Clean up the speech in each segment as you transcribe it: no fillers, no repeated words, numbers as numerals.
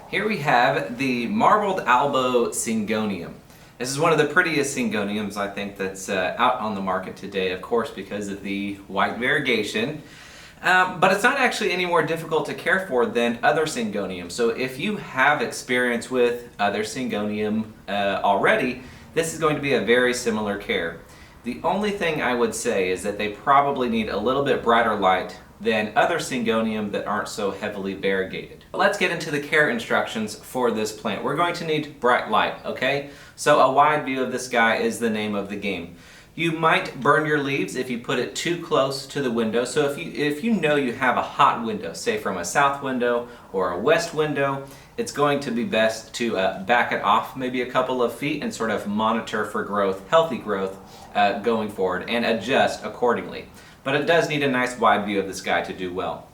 Here we have the marbled Albo Syngonium. This is one of the prettiest Syngoniums I think that's out on the market today, of course, because of the white variegation. But it's not actually any more difficult to care for than other Syngoniums. So if you have experience with other Syngonium already, this is going to be a very similar care. The only thing I would say is that they probably need a little bit brighter light than other Syngonium that aren't so heavily variegated. But let's get into the care instructions for this plant. We're going to need bright light, okay? So a wide view of this guy is the name of the game. You might burn your leaves if you put it too close to the window. So if you know you have a hot window, say from a south window or a west window, it's going to be best to back it off maybe a couple of feet and sort of monitor for growth, healthy growth going forward, and adjust accordingly. But it does need a nice wide view of this guy to do well.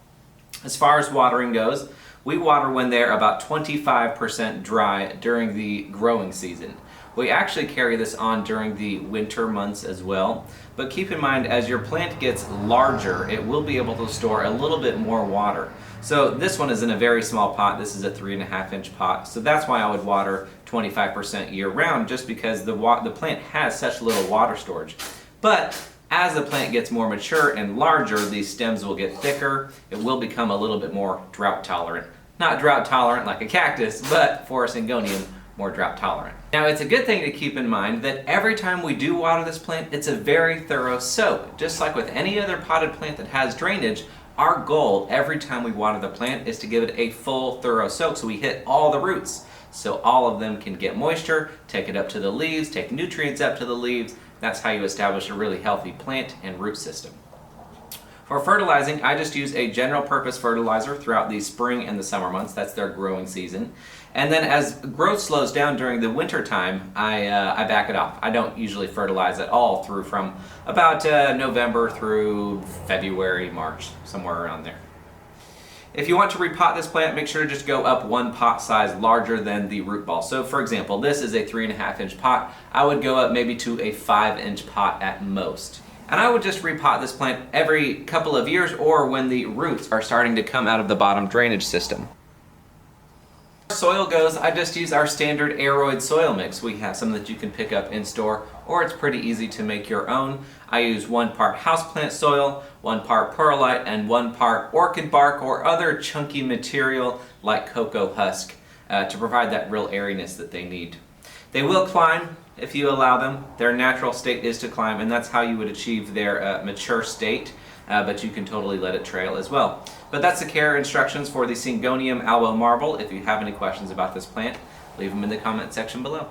As far as watering goes, we water when they're about 25% dry during the growing season. We actually carry this on during the winter months as well, but keep in mind as your plant gets larger, it will be able to store a little bit more water. So this one is in a very small pot. This is a 3.5-inch pot, so that's why I would water 25% year-round, just because the plant has such little water storage. But as the plant gets more mature and larger, these stems will get thicker. It will become a little bit more drought tolerant. Not drought tolerant like a cactus, but for a Syngonium, more drought tolerant. Now it's a good thing to keep in mind that every time we do water this plant, it's a very thorough soak. Just like with any other potted plant that has drainage, our goal every time we water the plant is to give it a full thorough soak so we hit all the roots. So all of them can get moisture, take it up to the leaves, take nutrients up to the leaves. That's how you establish a really healthy plant and root system. For fertilizing, I just use a general purpose fertilizer throughout the spring and the summer months. That's their growing season. And then as growth slows down during the winter time, I back it off. I don't usually fertilize at all through from about November through February, March, somewhere around there. If you want to repot this plant, make sure to just go up one pot size larger than the root ball. So for example, this is a 3.5-inch pot. I would go up maybe to a 5-inch pot at most. And I would just repot this plant every couple of years or when the roots are starting to come out of the bottom drainage system. As soil goes, I just use our standard aeroid soil mix. We have some that you can pick up in store, or it's pretty easy to make your own. I use 1 part houseplant soil, 1 part perlite, and 1 part orchid bark or other chunky material like cocoa husk to provide that real airiness that they need. They will climb if you allow them. Their natural state is to climb, and that's how you would achieve their mature state, but you can totally let it trail as well. But that's the care instructions for the Syngonium Albo Marble. If you have any questions about this plant, leave them in the comment section below.